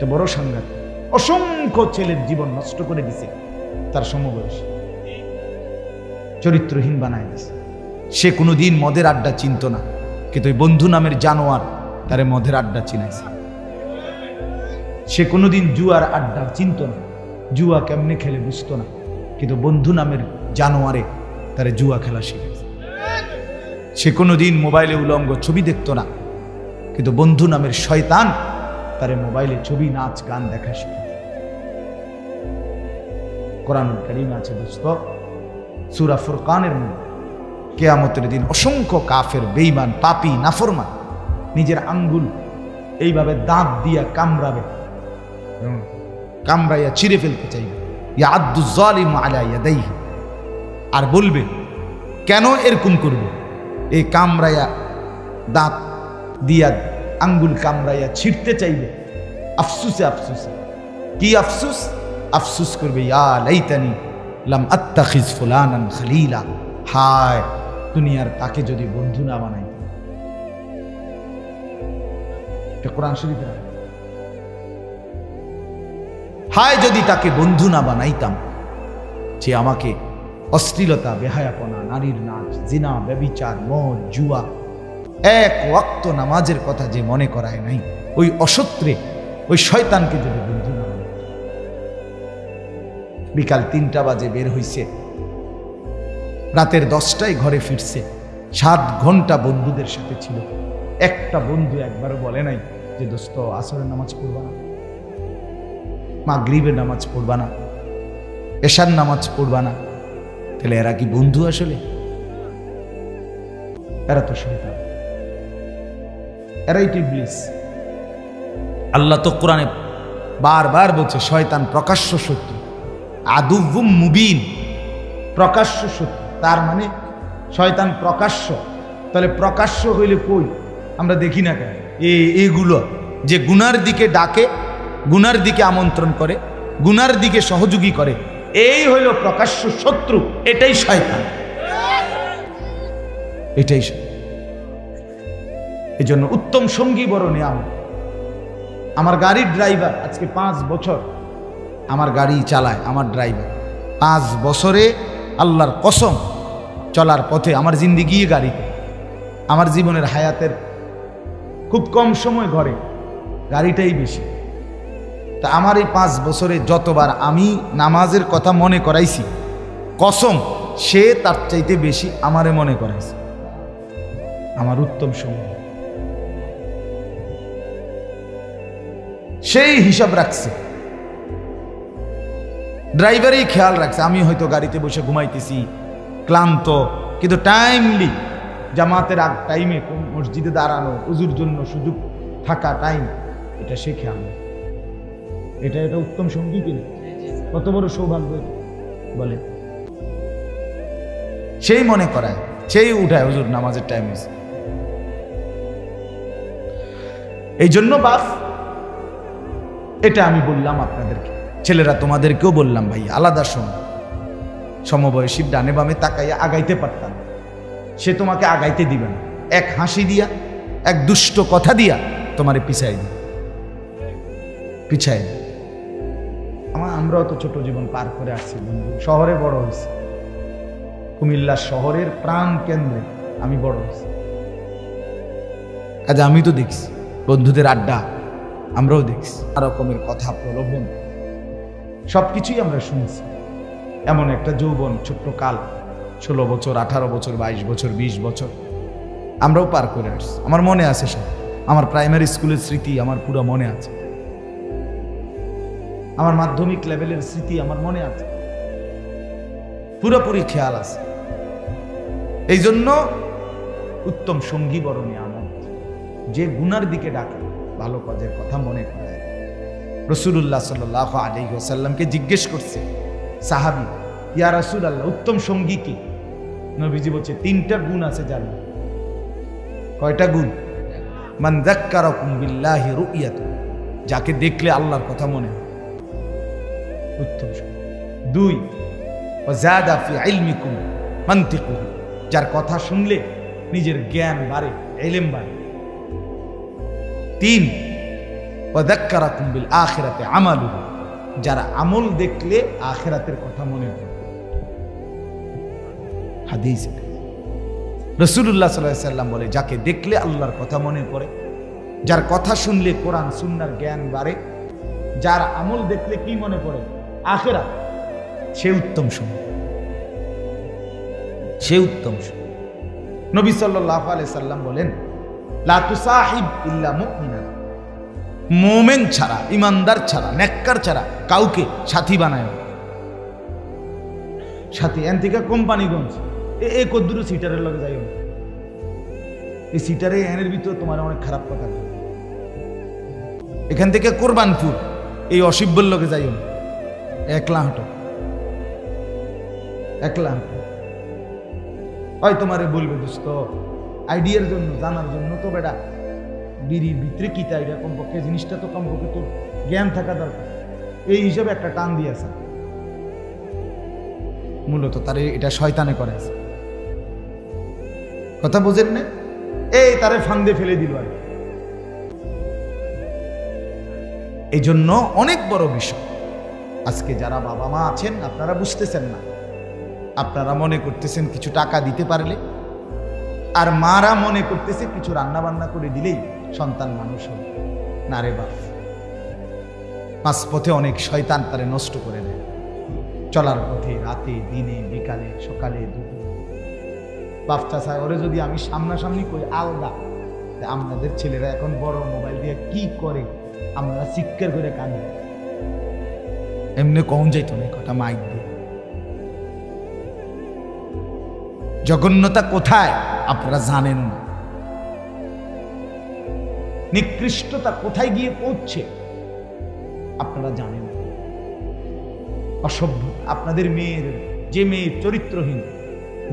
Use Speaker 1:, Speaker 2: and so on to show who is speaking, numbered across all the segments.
Speaker 1: এটা বড় সাংঘাতিক। অসংখ্য ছেলের জীবন নষ্ট করে দিছে তার সমবয়সী, চরিত্রহীন বানায় দিছে। সে কোনোদিন মদের আড্ডা চিনত না, কিন্তু ওই বন্ধু নামের জানোয়ার তারে মদের আড্ডা চিনাইছে। সে কোনোদিন জুয়ার আড্ডা চিনত না, জুয়া কেমনে খেলে বুঝতো না, কিন্তু বন্ধু নামের জানোয়ারে তারে জুয়া খেলা শিখেছে। সে কোনোদিন মোবাইলে উলঙ্গ ছবি দেখতো না, কিন্তু বন্ধু নামের শয়তান তারে মোবাইলে ছবি, নাচ, গান দেখা শিখেছে। কোরআনুল কারীম আছে দোস্ত, সূরা ফুরকানের মধ্যে কিয়ামতের দিন অসংখ্য কাফের, বেঈমান, পাপী, নাফরমান নিজের আঙ্গুল এইভাবে দাঁত দিয়া কামড়াবে, কামড়াইয়া চিরে ফেলতে চাইবে। ইয়াদু যালিমু আলা ইয়াদাইহি, আর বলবে কেন এরকম করবে? এই কামড়াইয়া দাঁত দিয়া আঙ্গুল কামড়াইয়া ছিঁড়তে চাইবে, আফসুসে আফসুসে। কি আফসুস? আফসুস করবে, ইয়া লাইতানি লাম আত্তাখিজ ফুলানান খলিলা, হায় দুনিয়ার তাকে যদি বন্ধু না বানাই। এটা কোরআন শরীফে, হায় যদি তাকে বন্ধু না বানাইতাম, যে আমাকে অশ্লীলতা, বেহায়াপনা, নারীর নাচ, জিনা, ব্যভিচার, মদ, জুয়া, এক ওয়াক্ত নামাজের কথা যে মনে করায় নাই, ওই অসত্রে ওই শয়তানকে যদি বন্ধু না বানাই। বিকাল ৩টা বাজে বের হইছে, রাতের 10টায় ঘরে ফিরছে, 7 ঘন্টা বন্ধুদের সাথে ছিল। একটা বন্ধু একবারও বলে নাই যে দোস্ত আসরের নামাজ পড়বা না, মাগরিবের নামাজ পড়বা না, এশার নামাজ পড়বা না। তাহলে এরা কি বন্ধু আসলে? এরা তো শয়তান, এরাই তো ইবলিস। আল্লাহ তো কোরআনে বারবার বলছে শয়তান প্রকাশ্য শত্রু, আদুউম মুবিন, প্রকাশ্য শত্রু। তার মানে শয়তান প্রকাশ্য। তাহলে প্রকাশ্য হইলে কই আমরা দেখি না কেন? এইগুলো যে গুনার দিকে ডাকে, গুনার দিকে আমন্ত্রণ করে, গুনার দিকে সহযোগী করে, এই হইল প্রকাশ্য শত্রু। এটাই শয়তান, এটাই। এই জন্য উত্তম সঙ্গী বড় নিয়ামত। আমার গাড়ির ড্রাইভার আজকে 5 বছর আমার গাড়ি চালায়, আমার ড্রাইভার 5 বছরে আল্লাহর কসম চলার পথে, আমার জিন্দিগি গাড়িতে, আমার জীবনের হায়াতের খুব কম সময় ঘরে গাড়িটাই বেশি। তা আমার এই 5 বছরে যতবার আমি নামাজের কথা মনে করাইছি, কসম সে তার চাইতে বেশি আমারে মনে করাইছে। আমার উত্তম সঙ্গী, সেই হিসাব রাখছে, ড্রাইভারই খেয়াল রাখছে। আমি হয়তো গাড়িতে বসে ঘুমাইতেছি, ক্লান্ত, কিন্তু টাইমলি জামাতের আগ টাইমে কোন মসজিদে দাঁড়ানো, উজুর জন্য সুযোগ থাকা টাইম, এটা সে খেয়াল নেই। এটা উত্তম সঙ্গী কিনা? কত বড় সৌভাগ্য বলে। সেই মনে করায়, সেই উঠায় হুজুর নামাজের টাইম হয়েছে। এই জন্য বাস এটা আমি বললাম আপনাদেরকে, ছেলেরা তোমাদেরকেও বললাম, ভাই আলাদা সময় সমবয়সী ডানে বামে তাকাইয়া আগাইতে পারতাম, সে তোমাকে আগাইতে দিবে না। এক হাসি দিয়া, এক দুষ্ট কথা দিয়া তোমারে পিছাই দিবে, পিছাই। আমরাও তো ছোট জীবন পার করে আসছি বন্ধু, শহরে বড় হয়েছি, কুমিল্লা শহরের প্রাণ কেন্দ্রে আমি বড় হয়েছি। কাজে আমি তো দেখছি বন্ধুদের আড্ডা, আমরাও দেখছি রকমের কথা, প্রলোভন, সবকিছুই আমরা শুনছি। এমন একটা যৌবন, ছোট্ট কাল, 16 বছর, 18 বছর, 22 বছর, 20 বছর আমরাও পার করে আসছি। আমার মনে আছে সব, আমার প্রাইমারি স্কুলের স্মৃতি আমার পুরো মনে আছে, আমার মাধ্যমিক লেভেলের স্মৃতি আমার মনে আছে, পুরোপুরি খেয়াল আছে। এই জন্য উত্তম সঙ্গী বড় নিয়ামত, যে গুনার দিকে ডাকে, ভালো কাজের কথা মনে করায়। রাসূলুল্লাহ সাল্লাল্লাহু আলাইহি ওয়াসাল্লামকে জিজ্ঞেস করছে সাহাবী, ইয়া রাসূলুল্লাহ, উত্তম সঙ্গী কি? নবীজি বলছে 3টা গুণ আছে জানেন। কয়টা গুণ? মান যাক্কারাকুম বিল্লাহি রুইয়াতু, যাকে দেখলে আল্লাহর কথা মনে হয়, উত্তম সঙ্গী। 2 ওয়া যাদা ফি ইলমিকুম মানতিকুহু, যার কথা শুনলে নিজের জ্ঞান বাড়ে, ইলম বাড়ে। 3 ওয়া যাক্কারাকুম বিল আখিরাতি আমালুহু, যারা আমল দেখলে আখিরাতের কথা মনে পড়ে। হাদিস রাসূলুল্লাহ সাল্লাল্লাহু আলাইহি ওয়াসাল্লাম বলে, যাকে দেখলে আল্লাহর কথা মনে পড়ে, যার কথা শুনলে কোরআন সুন্নাহর জ্ঞান বাড়ে, যার আমল দেখলে কি মনে পড়ে? আখিরাত, সে উত্তম সঙ্গী, সে উত্তম সঙ্গী। নবী সাল্লাল্লাহু আলাইহি সাল্লাম বলেন, লা তুসাহিব ইল্লা মুমিনান, মুমিন ছাড়া, ইমানদার ছাড়া, নেককার ছাড়া কাউকে সাথী বানায় না। সাথী এন থেকে কোম্পানিগঞ্জ এ কদ্দুর সিটারের লগে যাইও, এই সিটারে এনের ভিতর তোমার অনেক খারাপ কথা। এখান থেকে কোরবানপুর এই অসিব্বর লগে যাইও, একলা হাঁটো, একলা হাঁটো। হয় তোমারে বলবে দোস্ত আইডিয়ার জন্য, জানার জন্য তো বেটা বিড়ির ভিতরে কি তাই কমপক্ষে জিনিসটা তো কমপক্ষে তোর জ্ঞান থাকা দরকার, এই হিসাবে একটা টান দিয়েছে। মূলত তার এটা শয়তানে করে আছে, কথা বুঝেন না? এই তারে ফান্দে ফেলে দিল আর। এই জন্য অনেক বড় বিষয়। আজকে যারা বাবা মা আছেন আপনারা বুঝতেছেন না, আপনারা মনে করতেছেন কিছু টাকা দিতে পারলে, আর মারা মনে করতেছে কিছু রান্না বান্না করে দিলেই সন্তান মানুষ হবে। না রে বাপ, মাঝপথে অনেক শয়তান তারে নষ্ট করে দেয়। চলার পথে রাতে দিনে বিকালে সকালে দুপুরে বাপ চাচায় ওরে যদি আমি সামনাসামনি করি আলগা, আমাদের ছেলেরা এখন বড় মোবাইল দিয়ে কি করে আমরা চিৎকার করে কাঁদি। এমনি কখন যাইতো না কথা মাইক দিয়ে। জঘন্যতা কোথায় আপনারা জানেন না, নিকৃষ্টতা কোথায় গিয়ে পৌঁছছে আপনারা জানেন না। অসভ্য আপনাদের মেয়ের, যে মেয়ে চরিত্রহীন,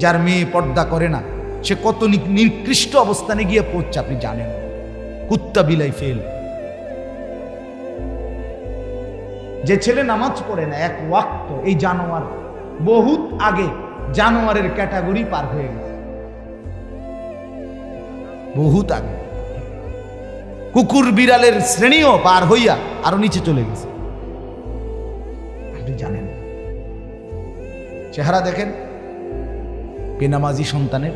Speaker 1: যার মেয়ে পর্দা করে না, সে কত নিকৃষ্ট অবস্থানে গিয়ে পৌঁছছে আপনি জানেন। কুত্তা বিলাই ফেল। যে ছেলে নামাজ পড়ে না এক ওয়াক্ত, এই জানোয়ার বহুত আগে জানোয়ারের ক্যাটাগরি পার হয়ে গেছে, বহুত আগে কুকুর বিড়ালের শ্রেণীও পার হইয়া আরো নিচে চলে গেছে। আপনি জানেন। চেহারা দেখেন বেনামাজি সন্তানের,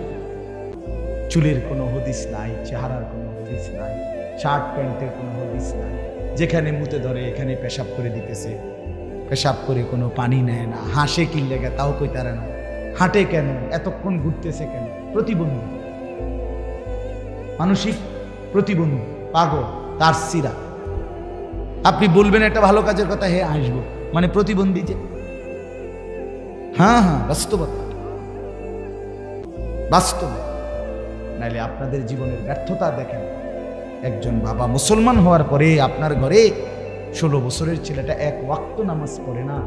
Speaker 1: চুলের কোনো হদিস নাই, চেহারার কোনো হদিস নাই, শার্ট প্যান্টের কোনো হদিস নাই, যেখানে মুতে ধরে এখানে পেশাব করে দিতেছে, পেশাব করে কোনো পানি নেয় না, হাসে কি লেগে তাও কইতারে না, হাঁটে কেন, এতক্ষণ ঘুরতেছে কেন, প্রতিবন্ধী, মানসিক প্রতিবন্ধী, পাগল, তার সিরা। আপনি বলবেন একটা ভালো কাজের কথা, হে আসবো, মানে প্রতিবন্ধী যে। হ্যাঁ হ্যাঁ, বাস্তবতা, বাস্তব। নাইলে আপনাদের জীবনের ব্যর্থতা দেখেন। একজন বাবা মুসলমান হওয়ার পরে আপনার ঘরে 16 বছরের ছেলেটা এক ওয়াক্ত নামাজ পড়ে না,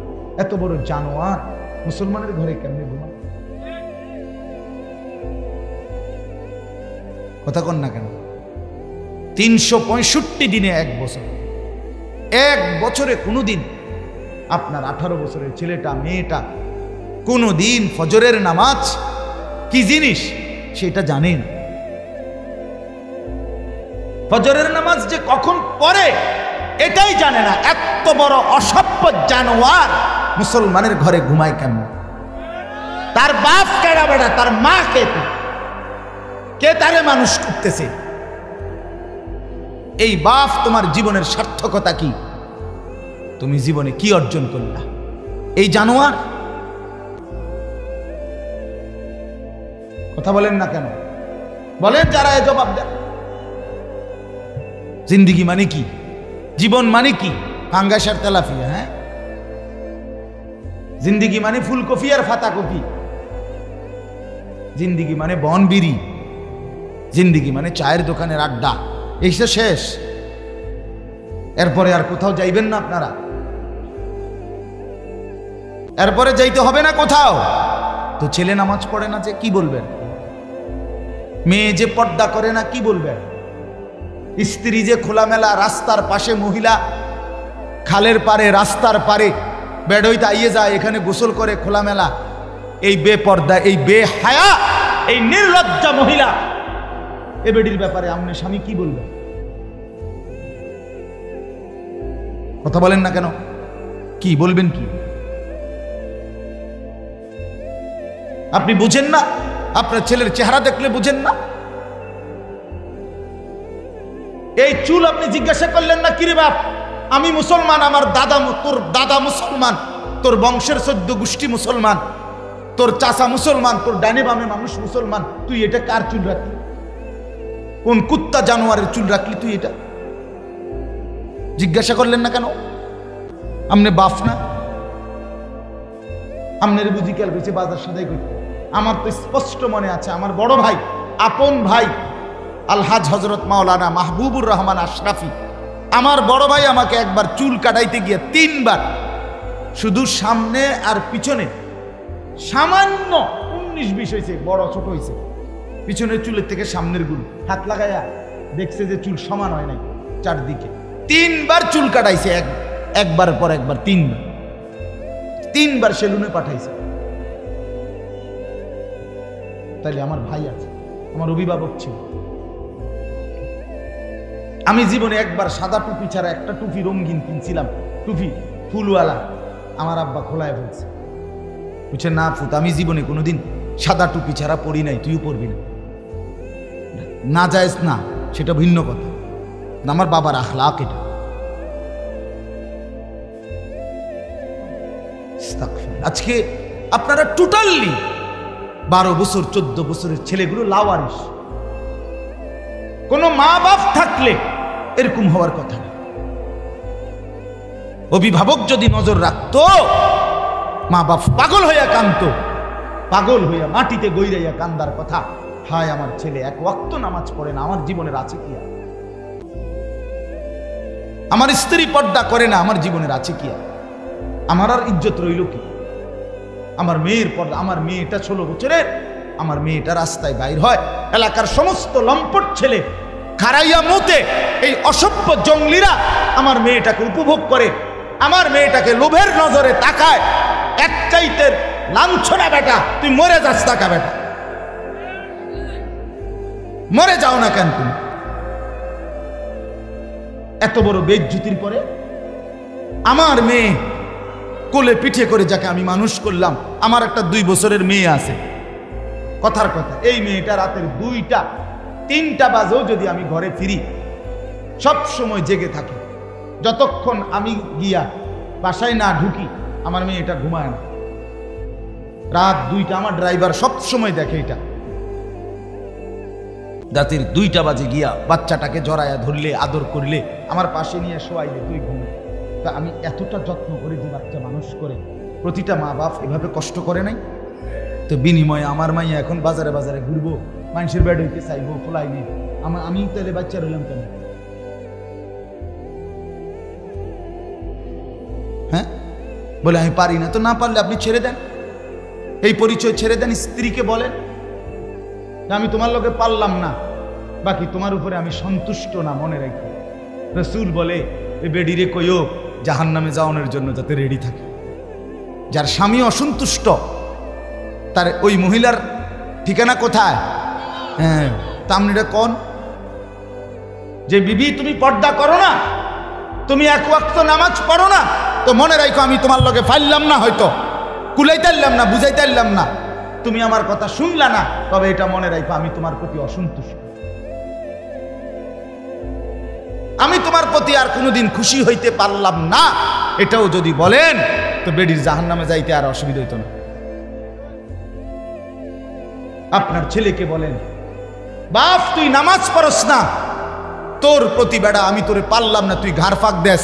Speaker 1: এত বড় জানোয়ার মুসলমানের ঘরে কেমনে ঘুমা? কথা কন না কেন? 365 দিনে এক বছর, এক বছরে কোনোদিন আপনার 18 বছরের ছেলেটা মেয়েটা কোনোদিন ফজরের নামাজ কি জিনিস সেটা জানেন? ফজরের নামাজ যে কখন পড়ে এটাই জানে না। এত বড় অসভ্য জানোয়ার মুসলমানের ঘরে ঘুমায় কেমন? তার বাপ কেডা বেড়া, তার মা কে তারে মানুষ করতেছে? এই বাপ তোমার জীবনের সার্থকতা কি? তুমি জীবনে কি অর্জন করলা? এই জানোয়ার। কথা বলেন না কেন? বলেন যারা এ জবাব দেন। জিন্দিগি মানে কি? জীবন মানে কি? পাঙ্গাসার তেলাফিয়া? হ্যাঁ, জিন্দিগি মানে ফুলকপি আর ফাতাকপি। জিন্দিগি মানে বনবিড়ি। জিন্দিগি মানে চায়ের দোকানের আড্ডা। এই তো শেষ। এরপরে আর কোথাও যাইবেন না আপনারা। এরপরে যাইতে হবে না কোথাও। তো ছেলে নামাজ পড়ে না যে কি বলবেন? মেয়ে যে পর্দা করে না কি বলবেন? স্ত্রী যে খোলামেলা রাস্তার পাশে, মহিলা খালের পারে রাস্তার পারে বেড়ইতে আইয়ে যায়, এখানে গোসল করে খোলামেলা, এই বেপর্দা, এই বেহায়া, এই নির্লজ্জা মহিলা, এ বেডির ব্যাপারে আমনে স্বামী কি বলবেন? কথা বলেন না কেন? কি বলবেন? কি আপনি বুঝেন না? আপনার ছেলের চেহারা দেখলে বুঝেন না? এই চুল আপনি জিজ্ঞাসা করলেন না, কিরে বাপ আমি মুসলমান, আমার দাদা, তোর দাদা মুসলমান, তোর বংশের 14 গোষ্ঠী মুসলমান, তোর চাচা মুসলমান, তোর ডানে বামে মানুষ মুসলমান, তুই এটা কার চুল রাখলি? কোন কুত্তা জানোয়ারের চুল রাখলি তুই? এটা জিজ্ঞাসা করলেন না কেন? আমনে বাপ না? আমনের বুঝি খেয়াল করেছে বাজার সদাই করতে? আমার তো স্পষ্ট মনে আছে, আমার বড় ভাই, আপন ভাই আলহাজ হজরত মাওলানা মাহবুবুর রহমান আশরাফি, আমার বড় ভাই আমাকে একবার চুল কাটাইতে গিয়ে 3 বার, শুধু সামনে আর পিছনে সামান্য 19-20 হয়েছে, বড় ছোট হয়েছে, পিছনের চুলের থেকে সামনের গুলো হাত লাগাইয়া দেখছে যে চুল সমান হয় নাই, চারদিকে 3 বার চুল কাটাইছে, একবার পর একবার 3 বার সেলুনে পাঠাইছে। তাইলে আমার ভাই আছে, আমার অভিভাবক ছিল। আমি জীবনে একবার সাদা টুপি ছাড়া একটা টুপি রঙিন কিনছিলাম, টুপি ফুলওয়ালা, আমার আব্বা খোলায় ফেলছে। বুঝছে না ফুত, আমি জীবনে কোনোদিন সাদা টুপি ছাড়া পড়ি নাই, তুইও পড়বি না। না যায়জ না, সেটা ভিন্ন কথা, আমার বাবার আখলাক এটা। আজকে আপনারা টোটালি 12 বছর 14 বছরের ছেলেগুলো লাওয়ারিস। কোন মা বাপ থাকলে এরকম হওয়ার কথা না। অভিভাবক যদি নজর রাখতো, মা বাপ পাগল হইয়া কাঁদতো, পাগল হইয়া মাটিতে গইরাইয়া কান্দার কথা, হায় আমার ছেলে 1 ওয়াক্ত নামাজ পড়ে না, আমার জীবনের আছে কি? আমার স্ত্রী পর্দা করে না, আমার জীবনের আছে কি? আমার আর ইজ্জত রইল কি? আমার মেয়ের পর্দা, আমার মেয়েটা 16 বছরের, আমার মেয়েটা রাস্তায় বাইর হয়, এলাকার সমস্ত লম্পট ছেলে খারাইয়া মুতে, এই অসভ্য জঙ্গলিরা আমার মেয়েটাকে উপভোগ করে, আমার মেয়েটাকে লোভের নজরে তাকায়। এক চাইতে লাঞ্ছনা বেটা, তুই মরে যাস টাকা বেটা, মরে যাও না কেন তুমি? এত বড় বেইজ্জতির পরে আমার মেয়ে কোলে পিঠে করে যাকে আমি মানুষ করলাম, আমার একটা 2 বছরের মেয়ে আছে, কথার কথা, এই মেয়েটা রাতের 2টা 3টা বাজেও যদি আমি ঘরে ফিরি, সব সময় জেগে থাকে। যতক্ষণ আমি গিয়া বাসায় না ঢুকি, আমার মেয়েটা ঘুমায় না। রাত 2টা, আমার ড্রাইভার সব সময় দেখে এটা, রাতের 2টা বাজে গিয়া বাচ্চাটাকে জড়ায়া ধরলে, আদর করলে, আমার পাশে নিয়ে শোয়াইলে তুই ঘুমে। তা আমি এতটা যত্ন করে যে বাচ্চা মানুষ করে, প্রতিটা মা বাপ এভাবে কষ্ট করে নাই? তো বিনিময়ে আমার মাইয়া এখন বাজারে বাজারে ঘুরবো, মানুষের বেড হইতে চাইবো, খোলাই নেই, আমি তাহলে বাচ্চা রইলাম কেন? হ্যাঁ, বলে আমি পারি না। তো না পারলে আপনি ছেড়ে দেন, এই পরিচয় ছেড়ে দেন, স্ত্রীকে বলেন আমি তোমার লোকে পারলাম না, বাকি তোমার উপরে আমি সন্তুষ্ট না, মনে রাখো। রাসূল বলে এ বেডিরে কইও জাহান্নামে যাওয়ানোর জন্য যাতে রেডি থাকে। যার স্বামী অসন্তুষ্ট, তার ওই মহিলার ঠিকানা কোথায়? হ্যাঁ, তামনিটা কোন? যে বিবি তুমি পর্দা করো না, তুমি 1 ওয়াক্ত নামাজ পড়ো না, তো মনে রাখো আমি তোমার লগে ফাইললাম না, হয়তো কুলাইতাইলাম না, বুঝাইতাইলাম না, তুমি আমার কথা শুনলা না, তবে এটা মনে রাখো আমি তোমার প্রতি অসন্তুষ্ট, আমি তোমার প্রতি আর কোনোদিন খুশি হইতে পারলাম না। এটাও যদি বলেন তো বেডির জাহান্নামে যাইতে আর অসুবিধা হইতো না। আপনার ছেলেকে বলেন বাপ তুই নামাজ পড়স না, তোর প্রতি বেড়া আমি তোরে পারলাম না, তুই ঘাড় ফাঁক দেস,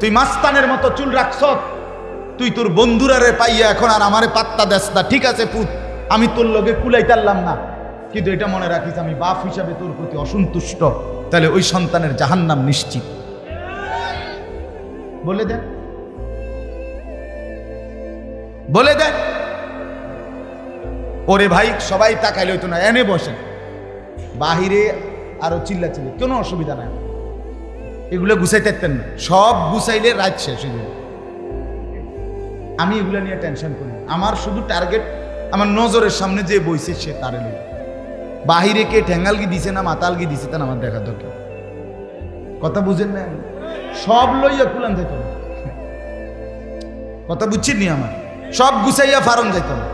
Speaker 1: তুই মাস্তানের মতো চুল রাখছ, তুই তোর বন্ধুরারে পাইয়া এখন আর আমারে পাত্তা দেস না। ঠিক আছে পুত, আমি তোর লগে কুলাইতারলাম না, কিন্তু এটা মনে রাখিস আমি বাপ হিসাবে তোর প্রতি অসন্তুষ্ট, তাহলে ওই সন্তানের জাহান্নাম নিশ্চিত। বলে দেন, বলে দেন। ওরে ভাই সবাই তাকাইলে হইতো না, এনে বসেন, বাহিরে আরো চিল্লাচিল্লি, কোনো অসুবিধা নাই, এগুলো গুছাইতে পারতেন না, সব গুছাইলে রাত শেষ হয়ে যাবে। আমি এগুলো নিয়ে টেনশন করি, আমার শুধু টার্গেট আমার নজরের সামনে যে বইছে সে তারে লই। বাহিরে কে ঠ্যাঙ্গালগি দিছে না মাতালগি দিছে তা আমার দেখা দরকার। কথা বুঝেন না? সব লইয়া কুলান যেত না। কথা বুঝছেন নি? আমার সব গুছাইয়া ফারন যেত না।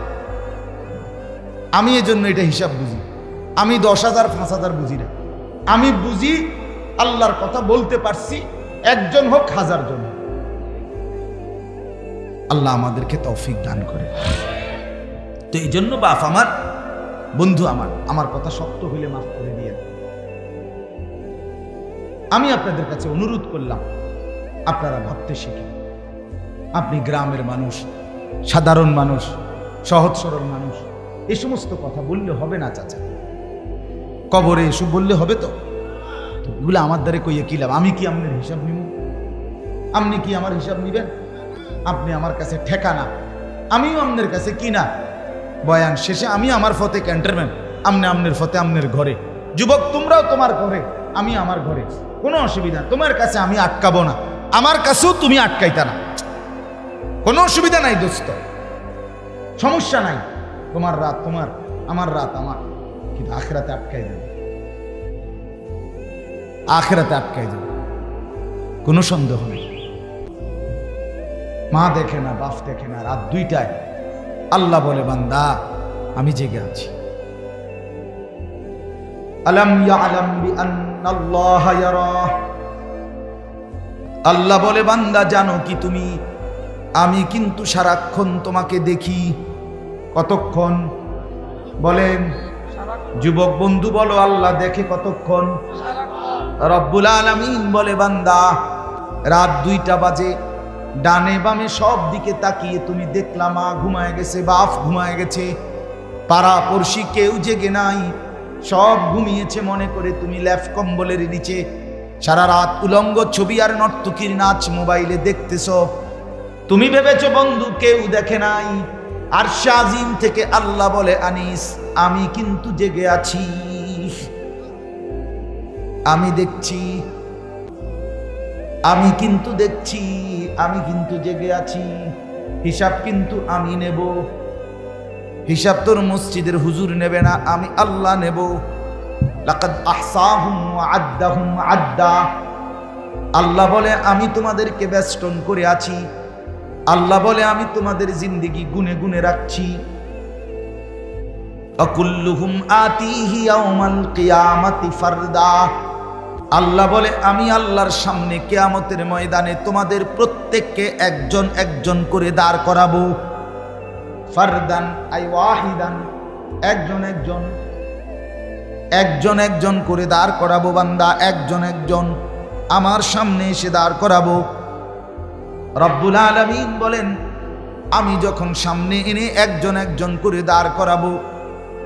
Speaker 1: আমি এজন্য এটা হিসাব বুঝি। আমি 10,000 5,000 বুঝি না। আমি বুঝি আল্লাহর কথা বলতে পারছি, একজন হোক 1000 জন। আল্লাহ আমাদেরকে তৌফিক দান করে। তো এই জন্য বাপ আমার, বন্ধু আমার কথা শক্ত হইলে মাফ করে দিয়ে আমি আপনাদের কাছে অনুরোধ করলাম, আপনারা ভাবতে শিখেন। আপনি গ্রামের মানুষ, সাধারণ মানুষ, সহজ সরল মানুষ, এই সমস্ত কথা বললে হবে না চাচা। কবরে এসব বললে হবে? তো এগুলো আমার দ্বারে কইয়ে কি লাভ? আমি কি আপনার হিসাব নিব? আপনি কি আমার হিসাব নিবেন? আপনি আমার কাছে ঠেকানা, আমিও আপনার কাছে কিনা। বয়ান শেষে আমি আমার ফতে ক্যান্টারম্যান, আপনি আপনার ফতে আপনার ঘরে। যুবক তোমরাও তোমার ঘরে, আমি আমার ঘরে। কোনো অসুবিধা, তোমার কাছে আমি আটকাবো না, আমার কাছেও তুমি আটকাইতা না। কোনো অসুবিধা নাই দোস্ত, সমস্যা নাই। তোমার রাত তোমার, আমার রাত আমার, কিন্তু আখিরাতে আটকাই দেবে, আখিরাতে আটকাই দেবে, কোনো সন্দেহ নেই। মা দেখে না, বাপ দেখে না, রাত 2টায় আল্লাহ বলে বান্দা আমি জেগে আছি। আলাম ইয়ালাম বিআন্নাল্লাহা ইয়ারা, আল্লাহ বলে বান্দা জানো কি তুমি, আমি কিন্তু সারাক্ষণ তোমাকে দেখি। কতক্ষণ বলেন? যুবক বন্ধু বলো, আল্লাহ দেখে কতক্ষণ? রব্বুল আলামিন বলে বান্দা রাত 2টা বাজে, ডানে বামে সব দিকে তাকিয়ে তুমি দেখলা মা ঘুমায় গেছে, বাপ ঘুমায় গেছে, পাড়া পড়শি কেউ জেগে নাই, সব ঘুমিয়েছে মনে করে তুমি ল্যাফ কম্বলের নিচে সারা রাত উলঙ্গ ছবি আর নর্তকীর নাচ মোবাইলে দেখতেছ। তুমি ভেবেছো বন্ধু কেউ দেখে নাই। আর শাজিম থেকে আল্লাহ বলে আনিস আমি কিন্তু জেগে আছি, আমি দেখছি, আমি কিন্তু দেখছি, আমি কিন্তু জেগে আছি। হিসাব কিন্তু আমি নেব। হিসাব তোর মসজিদের হুজুর নেবে না, আমি আল্লাহ নেব। লাকাদ আহসাহুম ওয়া আদ্দাহুম আদ্দা। আল্লাহ বলে আমি তোমাদেরকে বেষ্টন করে আছি। আল্লাহ বলে আমি তোমাদের জিন্দেগি গুনে গুনে রাখছি। আকুল্লুহুম আতিহি ইয়াউমাল কিয়ামাতি ফারদা। আল্লাহ বলে আমি আল্লাহর সামনে কিয়ামতের ময়দানে তোমাদের প্রত্যেককে একজন একজন করে দাঁড় করাবো। ফারদান আই ওয়াহিদান, একজন একজন, একজন একজন করে দাঁড় করাবো বান্দা, একজন একজন আমার সামনে এসে দাঁড় করাবো। রব্বুল আলামিন বলেন আমি যখন সামনে এনে একজন একজন করে দাঁড় করাবো,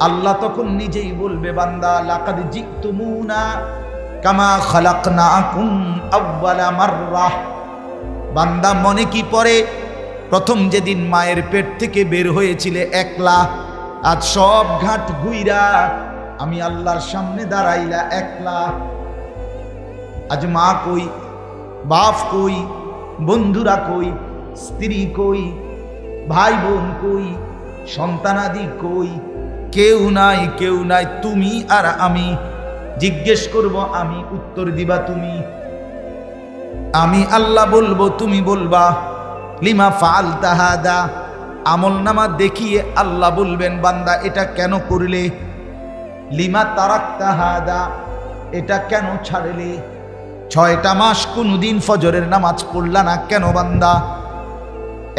Speaker 1: আল্লাহ তখন নিজেই বলবে বান্দা লাকাদ জিতুমুনা কামা খালাকনাকুম আউয়ালা মাররাহ। বান্দা মনে কি পড়ে প্রথম যেদিন মায়ের পেট থেকে বের হয়েছিলে একলা, আজ সব ঘাট ঘুইরা আমি আল্লাহর সামনে দাঁড়াইলা একলা। আজ মা কই, বাপ কই, বন্ধুরা কই, স্ত্রী কই, ভাই বোন কই, সন্তানাদি কই? কেউ নাই, কেউ নাই, তুমি আর আমি। জিজ্ঞেস করব আমি, উত্তর দিবা তুমি। আমি আল্লাহ বলবো, তুমি বলবা লিমা ফাআলতা হাদা। আমল নামা দেখিয়ে আল্লাহ বলবেন বান্দা এটা কেন করলে? লিমা তারাকতা হাদা, এটা কেন ছাড়লে? 6টা মাস কোনদিন ফজরের নামাজ পড়লা না কেন বান্দা?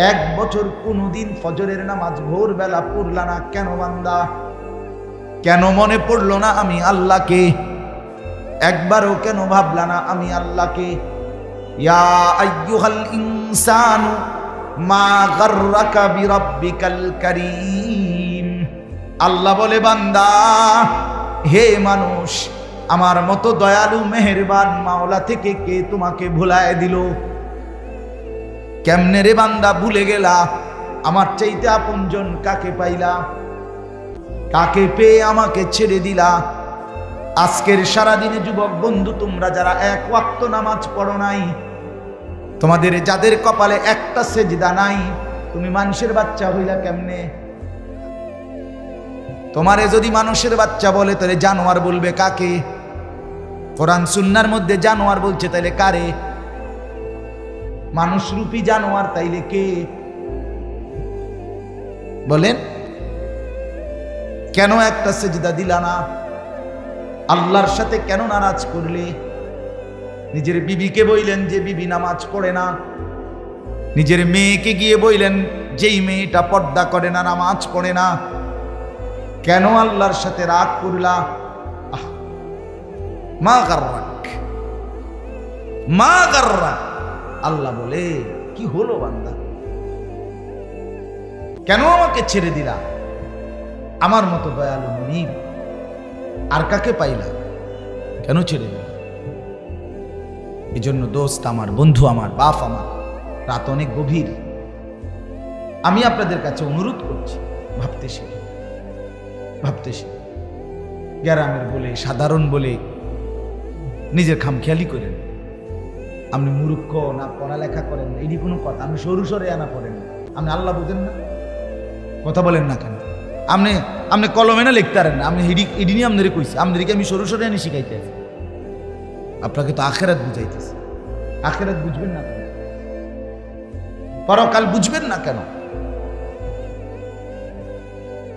Speaker 1: 1 বছর কোনদিন ফজরের নামাজ ভোরবেলা পড়লা না কেন বান্দা? কেন মনে পড়লো না আমি আল্লাহকে? একবারও কেন ভাবলা না আমি আল্লাহকে? ইয়া আইয়ুহাল ইনসানু মা গাররাকা বিরাব্বিকাল কারীম। আল্লাহ বলে বান্দা হে মানুষ, আমার মতো দয়ালু মেহেরবান মাওলা থেকে কে তোমাকে ভুলায় দিল? কেমনে রে বান্দা ভুলে গেলা? আমার চাইতে আপনজন কাকে পাইলা? কাকে পেয়ে আমাকে ছেড়ে দিলা? আজকের সারাদিনে যুবক বন্ধু তোমরা যারা 1 ওয়াক্ত নামাজ পড়ো নাই, তোমাদের যাদের কপালে একটা সেজদা নাই, তুমি মানুষের বাচ্চা হইলা কেমনে? তোমারে যদি মানুষের বাচ্চা বলে তাহলে জানোয়ার বলবে কাকে? কোরআন সুন্নাহর মধ্যে জানোয়ার বলছে, তাহলে কারে? মানুষরূপী জানোয়ার তাইলে কে বলেন? কেন একটা সেজদা দিলা না? আল্লাহর সাথে কেন নারাজ করলে? নিজের বিবিকে বললেন যে বিবি নামাজ পড়ে না, নিজের মেয়েকে গিয়ে বললেন যেই মেয়েটা পর্দা করে না, নামাজ পড়ে না, কেন আল্লাহর সাথে রাগ করলা? মা গাররাক, মা গাররাক। আল্লাহ বলে কি হলো বান্দা, কেন আমাকে ছেড়ে দিলা? আমার মতো দয়ালু মুনিব আর কাকে পাইলা? কেন ছেড়ে দিলা? এই জন্য দোস্ত আমার, বন্ধু আমার, বাপ আমার, রাত অনেক গভীর। আমি আপনাদের কাছে অনুরোধ করছি, ভাবতে শিখে, ভাবতে শিখে। গ্রামের বলে, সাধারণ বলে নিজের খামখেয়ালি করেন। আপনি মূর্খ না, পড়ালেখা করেন না, এটি কোনো কথা? আপনি সরু সরে আনা পড়েন, আপনি আল্লাহ বুঝেন না, কথা বলেন না কেন? আপনি কলমে না লিখতে পারেন না, আপনি এডি নিয়ে আপনাদের কইছি, আপনাদেরকে আমি সরু সরে আনি শিখাইতে আছি। আপনাকে তো আখেরাত বুঝাইতেছি, আখেরাত বুঝবেন না কেন? পরকাল বুঝবেন না কেন?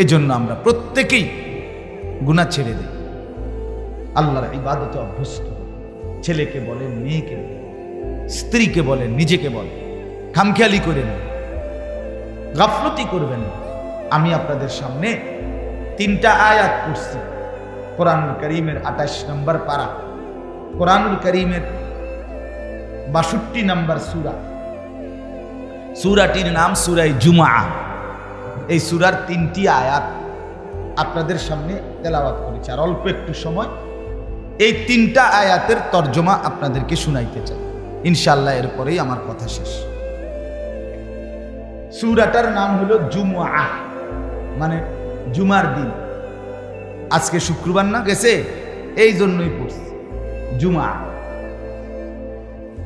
Speaker 1: এই জন্য আমরা প্রত্যেকেই গুনাহ ছেড়ে দিই, আল্লাহর ইবাদতে অভ্যস্ত। ছেলেকে বলেন, মেয়েকে বলেন, স্ত্রীকে বলেন, নিজেকে বলেন, খামখেয়ালি করেন, গাফলতি করবেন। আমি আপনাদের সামনে 3টা আয়াত পড়ছি কোরআনুল কারীমের 28 নম্বর পারা, কোরআনুল কারীমের 62 নম্বর সূরা। সূরাটির নাম সূরা জুমআ। এই সূরার 3টি আয়াত আপনাদের সামনে তেলাওয়াত করেছি, আর অল্প একটু সময় এই 3টা আয়াতের তর্জমা আপনাদেরকে শুনাইতে চাই ইনশাআল্লাহ। এরপরেই আমার কথা শেষ। সূরাটার নাম হলো জুমআ, মানে জুমার দিন। আজকে শুক্রবার না গেছে, এই জন্যই পড়ছি জুমআ।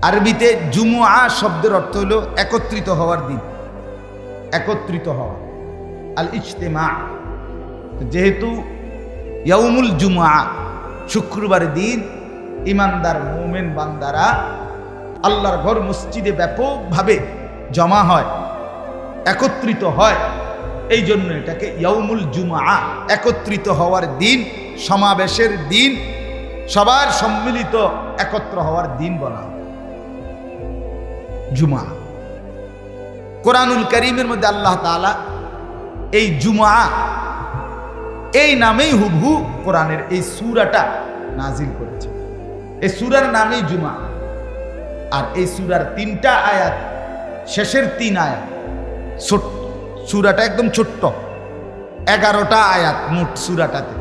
Speaker 1: আরবিতে জুমআ শব্দের অর্থ হলো একত্রিত হওয়ার দিন, একত্রিত হওয়া, আল ইজতিমা। যেহেতু ইয়াউমুল জুমআ, শুক্রবারের দিন ইমানদার মুমিন বান্দারা আল্লাহর ঘর মসজিদে ব্যাপকভাবে জমা হয়, একত্রিত হয়, এই জন্য এটাকে ইয়াউমুল জুমআ, একত্রিত হওয়ার দিন, সমাবেশের দিন, সবার সম্মিলিত একত্র হওয়ার দিন বলা হয় জুমআ। কোরআনুল কারীমের মধ্যে আল্লাহ তাআলা এই জুমআ এই নামেই হুবহু কোরআনের এই সূরাটা নাজিল করেছে। এই সূরার নামেই জুমআ। আর এই সূরার 3টা আয়াত, শেষের 3 আয়াত ছোট্ট, সূরাটা একদম ছোট্ট, 11টা আয়াত মোট সূরাটাতে।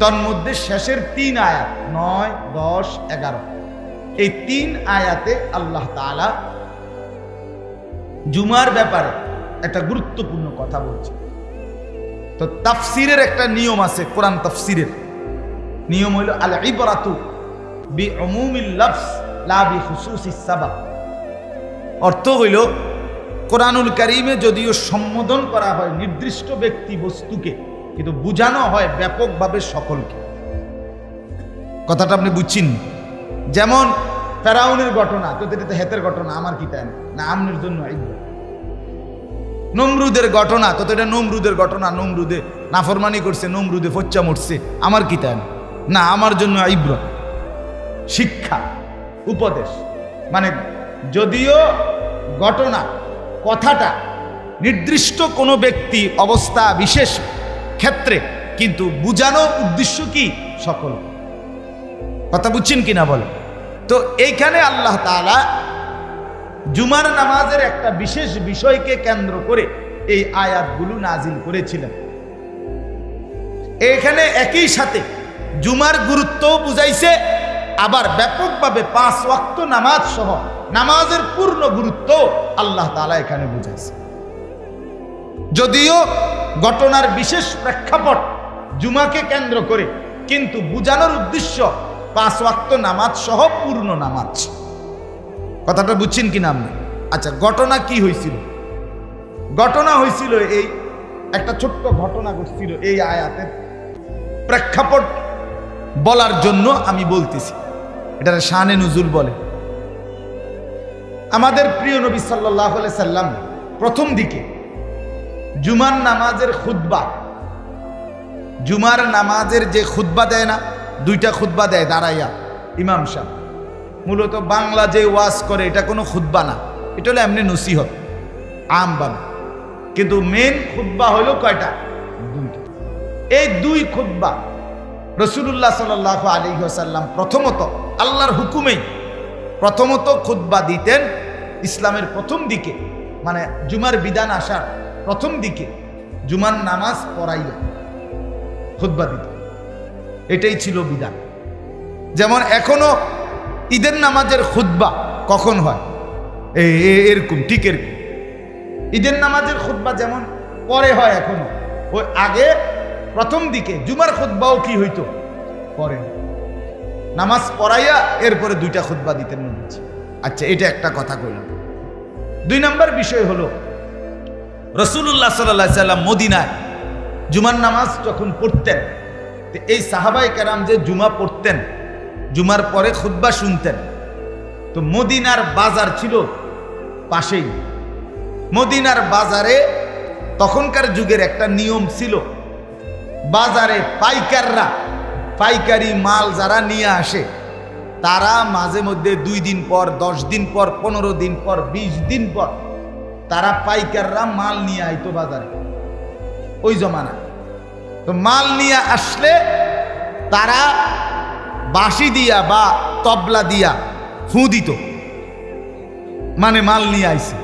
Speaker 1: তন্মধ্যে শেষের 3 আয়াত 9, 10, 11, এই 3 আয়াতে আল্লাহ তাআলা জুমার ব্যাপারে একটা গুরুত্বপূর্ণ কথা বলছে। তো তাফসিরের একটা নিয়ম আছে, কোরআন তাফসিরের নিয়ম হইল আল ইবরাতু বিউমুমিল লাফজ লা বিখুসুসিস সাবাব। অর্থ হইল কোরআনুল কারীমে যদিও সম্বোধন করা হয় নির্দিষ্ট ব্যক্তি বস্তুকে, কিন্তু বোঝানো হয় ব্যাপকভাবে সকলকে। কথাটা আপনি বুঝছেন? যেমন ফেরাউনের ঘটনা, তো এটা তো হেতের ঘটনা, আমার কি তাই না, আমনের জন্য ইবরাত। নমরুদের ঘটনা, তো এটা নমরুদের ঘটনা, নমরুদে নাফরমানি করছে, নমরুদে ফচ্চা মরছে, আমার কি তাই না, আমার জন্য ইবরাত, শিক্ষা, উপদেশ। মানে যদিও ঘটনা, কথাটা নির্দিষ্ট কোনো ব্যক্তি, অবস্থা, বিশেষ ক্ষেত্রে, কিন্তু বুঝানোর উদ্দেশ্য কি সকল। কথা বুঝছেন কিনা বলে? তো এইখানে আল্লাহ তাআলা জুমার নামাজের একটা বিশেষ বিষয়কে কেন্দ্র করে এই আয়াতগুলো নাজিল করেছিলেন। এখানে একই সাথে জুমার গুরুত্বও বুঝাইছে, আবার ব্যাপকভাবে 5 ওয়াক্ত নামাজ সহ নামাজের পূর্ণ গুরুত্ব আল্লাহ তাআলা এখানে বুঝাইছে। যদিও ঘটনার বিশেষ প্রেক্ষাপট জুমাকে কেন্দ্র করে, কিন্তু বুঝানোর উদ্দেশ্য 5 ওয়াক্ত নামাজ সহ পূর্ণ নামাজ। কথাটা বুঝছেন কিনা আপনি? আচ্ছা, ঘটনা কি হয়েছিল? ঘটনা হয়েছিল এই, একটা ছোট্ট ঘটনা ঘটছিল এই আয়াতের প্রেক্ষাপট বলার জন্য আমি বলতেছি। এটার শানে নুজুল বলে। আমাদের প্রিয় নবী সাল্লাল্লাহু আলাইহি সাল্লাম প্রথম দিকে জুমার নামাজের খুতবা, জুমার নামাজের যে খুতবা দেয় না, দুইটা খুতবা দেয় দাঁড়াইয়া ইমাম সাহেব, মূলত বাংলা যে ওয়াজ করে এটা কোনো খুতবা না, এটা হলো এমনি নসিহত আমভাবে, কিন্তু মেন খুতবা হলো কয়টা? দুইটা। এই দুই খুতবা রাসূলুল্লাহ সাল্লাল্লাহু আলাইহি ওয়াসাল্লাম প্রথমত আল্লাহর হুকুমেই প্রথমত খুতবা দিতেন ইসলামের প্রথম দিকে, মানে জুমার বিধান আসার প্রথম দিকে জুমার নামাজ পড়াইয়া খুতবা দিতেন, এটাই ছিল বিধান। যেমন এখনো ঈদের নামাজের খুতবা কখন হয়? এরকম, ঠিক এরকম ঈদের নামাজের খুতবা যেমন পরে হয় এখনো, ওই আগে প্রথম দিকে জুমার খুতবাও কি হইতো? পরে নামাজ পড়াইয়া এরপরে দুইটা খুতবা দিতেন নবীজি। আচ্ছা, এটা একটা কথা কইলাম। দুই নম্বর বিষয় হলো রাসূলুল্লাহ সাল্লাল্লাহু আলাইহি সাল্লাম মদিনায় জুমার নামাজ যখন পড়তেন, এই সাহাবায়ে কেরাম যে জুমা পড়তেন, জুমার পরে খুতবা শুনতেন, তো মদিনার বাজার ছিল পাশেই। মদিনার বাজারে তখনকার যুগের একটা নিয়ম ছিল, বাজারে পাইকাররা, পাইকারি মাল যারা নিয়ে আসে, তারা মাঝে মধ্যে 2 দিন পর, 10 দিন পর, 15 দিন পর, 20 দিন পর তারা পাইকাররা মাল নিয়ে আইতো বাজারে ওই জমানায়। তো মাল নিয়ে আসলে তারা বাঁশি দিয়া বা তবলা দিয়া ফু দিত, মানে মাল নিয়ে আইছে।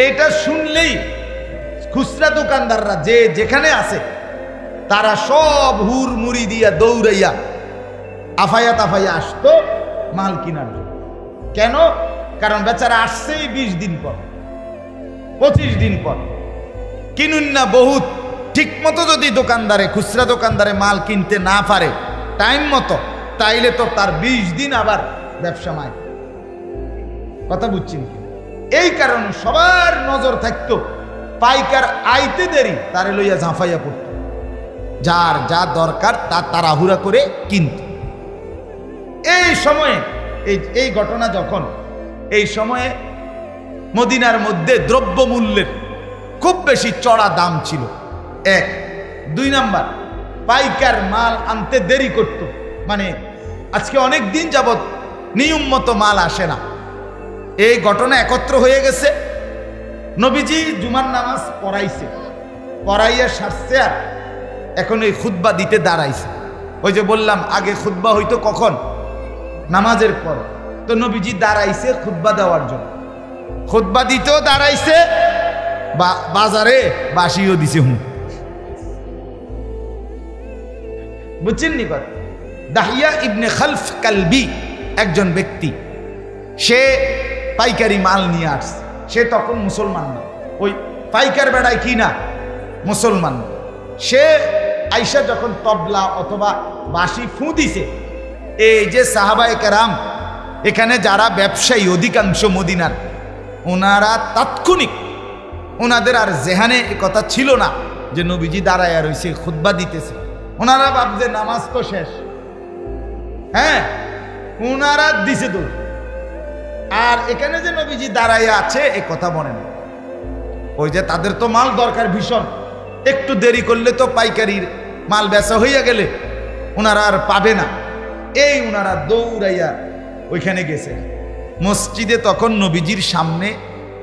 Speaker 1: এটা শুনলেই খুচরা দোকানদাররা যে যেখানে আছে তারা সব হুর মুড়ি দিয়া দৌড়াইয়া আফাইয়া তাফাইয়া আসতো মাল কিনার জন্য। কেন? কারণ বেচারা আসছেই 20 দিন পর, 25 দিন পর, কিনুন না বহুত। ঠিক মতো যদি দোকানদারে, খুচরা দোকানদারে মাল কিনতে না পারে টাইম মতো, তাইলে তো তার 20 দিন আবার ব্যবসা মায়। কথা বুঝছেন? এই কারণে সবার নজর থাকতো, পাইকার আইতে দেরি তারে লইয়া ঝাঁফাইয়া পড়ত, যার যা দরকার তা তাড়াহুড়া করে কিনত। এই সময়ে এই ঘটনা যখন, এই সময়ে মদিনার মধ্যে দ্রব্য মূল্যের খুব বেশি চড়া দাম ছিল, 1। 2 নাম্বার, পাইকার মাল আনতে দেরি করত, মানে আজকে অনেক দিন যাবৎ নিয়ম মতো মাল আসে না। এই ঘটনা একত্র হয়ে গেছে। নবীজি জুমার নামাজ পড়াইছে, পড়াইয়া সারছে, আর এখন এই খুতবা দিতে দাঁড়াইছে। ওই যে বললাম আগে খুতবা হইতো কখন? নামাজের পর। তো নবীজি দাঁড়াইছে খুতবা দেওয়ার জন্য, খুতবা দিতেও দাঁড়াইছে, বাজারে বাসিও দিছে। বুঝছেন নি কথা? দাহিয়া ইবনে খালফ কালবি একজন ব্যক্তি, সে পাইকারি মাল নিয়ে আসছে। সে তখন মুসলমান না, ওই পাইকার বেড়ায় কি না, মুসলমান না। সে আইসা যখন তবলা অথবা বাঁশি ফু দিছে, এই যে সাহাবায়ে কেরাম এখানে যারা ব্যবসায়ী অধিকাংশ মদিনার, ওনারা তাৎক্ষণিক, ওনাদের আর জেহানে এ কথা ছিল না যে নবীজি দাঁড়ায় রইছে খুতবা দিতেছে। ওনারা ভাবছে নামাজ তো শেষ, হ্যাঁ, ওনারা দিছে তো, আর এখানে যে নবীজি দাঁড়াইয়া আছে এ কথা মনে নেই। ওই যে তাদের তো মাল দরকার ভীষণ, একটু দেরি করলে তো পাইকারির মাল বেচা হইয়া গেলে ওনারা আর পাবে না। এই ওনারা দৌড়াইয়া ওইখানে গেছে মসজিদে। তখন নবীজির সামনে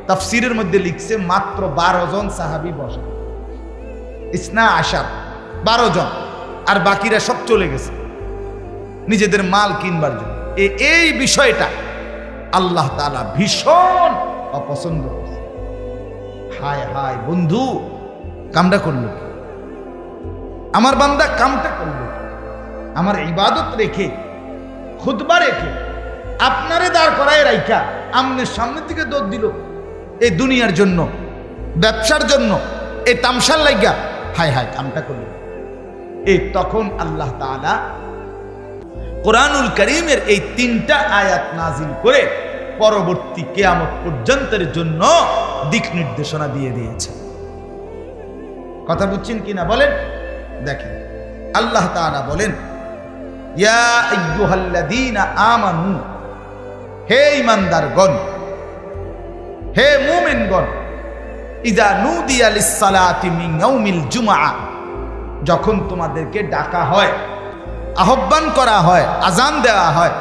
Speaker 1: তাফসিরের মধ্যে লিখছে মাত্র 12 জন সাহাবী বসা, ইসনা আশার, 12 জন, আর বাকিরা সব চলে গেছে নিজেদের মাল কিনবার জন্য। এই বিষয়টা আল্লাহ তাআলা ভীষণ অপছন্দ করছে। হায় হায় বন্ধু, কামটা করলো, আমার বান্দা কামটা করলো, আমার ইবাদত রেখে, খুতবা রেখে, আপনারে দাঁড় করায় রাইখা আমনের সামনে থেকে দৌড় দিল এই দুনিয়ার জন্য, ব্যবসার জন্য, এই তামসার লাইগা। হায় হায় কামটা করলো। এই তখন আল্লাহ তাআলা কোরআনুল কারীমের এই 3টা আয়াত নাজিল করে পরবর্তী কিয়ামত পর্যন্তের জন্য দিক নির্দেশনা দিয়ে দিয়েছে। কথা বুঝছেন কিনা বলেন? দেখেন আল্লাহ তাআলা বলেন, ইয়া আইয়ুহাল্লাযীনা আমানু, হে ঈমানদারগণ, হে মুমিনগণ, ইযা নুদিয়া লিস-সালাতি মিন ইয়াউমিল জুমআ, যখন তোমাদেরকে ডাকা হয়, আহ্বান করা হয়, আজান দেওয়া হয়,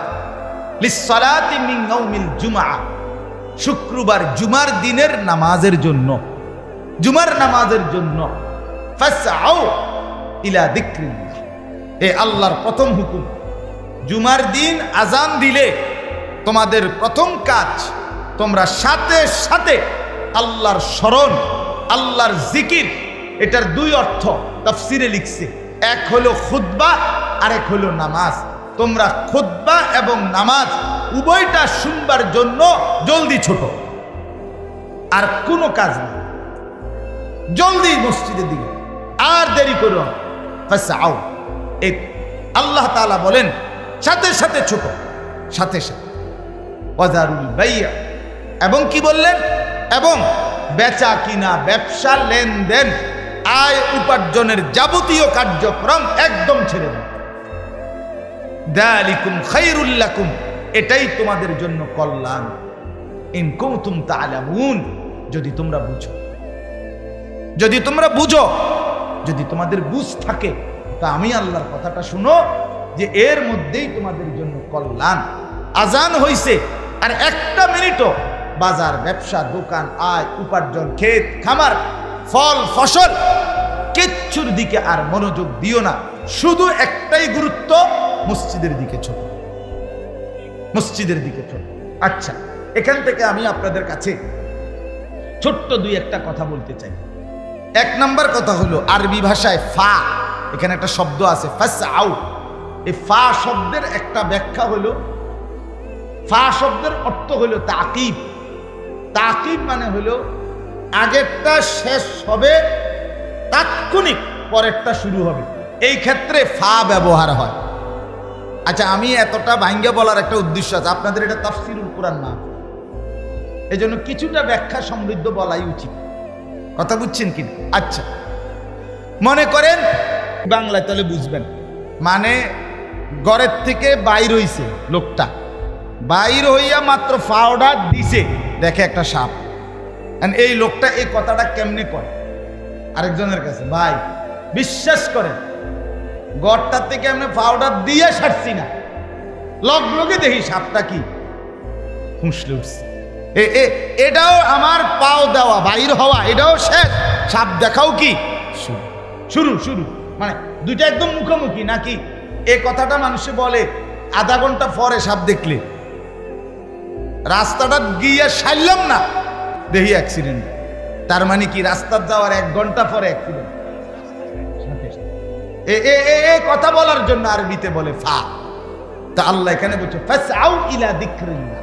Speaker 1: লিস-সালাতি মিন ইয়াউমিল জুমআ, শুক্রবার জুমার দিনের নামাজের জন্য, জুমার নামাজের জন্য, ফাসআউ ইলা যিকরিল্লাহ। এ আল্লাহর প্রথম হুকুম, জুমার দিন আজান দিলে তোমাদের প্রথম কাজ, তোমরা সাথে সাথে আল্লাহর স্মরণ, আল্লাহর জিকির। এটার দুই অর্থ তাফসিরে লিখছে, এক হলো খুতবা আর এক হলো নামাজ। তোমরা খুতবা এবং নামাজ উভয়টা শুনবার জন্য জলদি ছোট, আর কোনো কাজ নেই, জলদি মসজিদের দিকে, আর দেরি করো না। ফাসআউ, এই আল্লাহ তাআলা বলেন সাথে সাথে ছোট, সাথে সাথে। ওয়াজারুল বাই'a, এবং কি বললেন, এবং বেচা কিনা, ব্যবসা, লেনদেন, আয় উপার্জনের যাবতীয় কার্যক্রম একদম ছেড়ে দেন। যালিকুম খায়রুল লাকুম, এটাই তোমাদের জন্য কল্যাণ। ইন কুনতুম তা'লামুন, যদি তোমরা বুঝো, যদি তোমরা বুঝো, যদি তোমাদের বুঝ থাকে, তা আমি আল্লাহর কথাটা শুনো যে এর মধ্যেই তোমাদের জন্য কল্যাণ। আজান হইছে আর একটা মিনিটও বাজার, ব্যবসা, দোকান, আয় উপার্জন, ক্ষেত খামার, ফল ফসল, কিচ্ছুর দিকে আর মনোযোগ দিও না। শুধু একটাই গুরুত্ব, মসজিদের দিকে ছোট, মসজিদের দিকে ছোট। আচ্ছা, এখান থেকে আমি আপনাদের কাছে ছোট্ট দুই একটা কথা বলতে চাই। এক নাম্বার কথা হলো, আরবি ভাষায় ফা, এখানে একটা শব্দ আছে ফাসআউ। এই ফা শব্দের একটা ব্যাখ্যা হলো, ফা শব্দের অর্থ হলো তাকিব। তাকিব মানে হলো আগেরটা শেষ হবে, তাৎক্ষণিক পরেরটা শুরু হবে, এই ক্ষেত্রে ফা ব্যবহার হয়। আচ্ছা, আমি এতটা ভাঙ্গে বলার একটা উদ্দেশ্য আছে, আপনাদের এটা তাফসীরুল কুরআন না, এই জন্য কিছুটা ব্যাখ্যা সমৃদ্ধ বলাই উচিত। কথা বুঝছেন কি? আচ্ছা, মনে করেন বাংলায় তাহলে বুঝবেন, মানে ঘরের থেকে বাইর হইছে লোকটা, বাইর হইয়া মাত্র পাউডার দিছে, দেখে একটা সাপ। এই লোকটা এই কথাটা কেমনে কয় আরেকজনের কাছে, ভাই বিশ্বাস করেন ঘরটার থেকে আমি পাউডার দিয়ে ছাড়ছি না, লগে দেখি সাপটা কি ফুঁসলে উঠছে। এটাও আমার পাও দেওয়া, বাইর হওয়া, এটাও শেষ, সাপ দেখাও কি শুরু শুরু, মানে দুইটা একদম মুখোমুখি নাকি? এই কথাটা মানুষে বলে আধা ঘন্টা পরে সাপ দেখলে, রাস্তাটা গিয়ে সারলাম না দেখি অ্যাক্সিডেন্ট। তার মানে কি রাস্তার যাওয়ার 1 ঘন্টা পরে অ্যাক্সিডেন্ট। এই কথা বলার জন্য আরবিতে বলে ফা। তা আল্লাহ এখানে বলছে ফাসআউ ইলা যিকরিল্লাহ,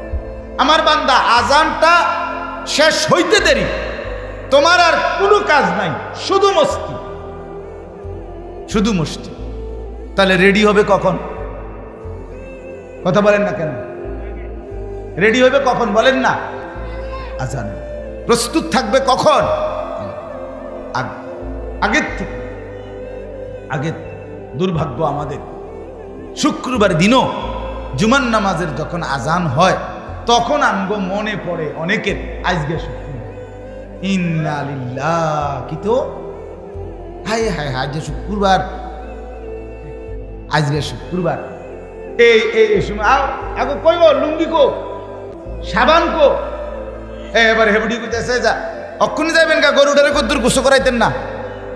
Speaker 1: আমার বান্দা আজানটা শেষ হইতে দেরি, তোমার আর কোনো কাজ নাই, শুধু মস্তি, শুধু মস্তি। তাহলে রেডি হবে কখন? কথা বলেন না কেন? রেডি হবে কখন বলেন না? আজান। প্রস্তুত থাকবে কখন? আগের থেকে। আগের দুর্ভাগ্য আমাদের, শুক্রবার দিনও জুমার নামাজের যখন আজান হয় তখন আমগো মনে পড়ে অনেকের আজকে শুক্রবার, ইন্না লিল্লাহ, কি তো হায় হায় হায় যে শুক্রবার, আজকে শুক্রবার। এই সময় আগে কইব লুঙ্গি কো, সাবান কো, এবারে হেবুডি কইতেছে যা অক্ষুনি যাবেন গা, গরুটারে কদ্দুর গোসল করাইতেন না।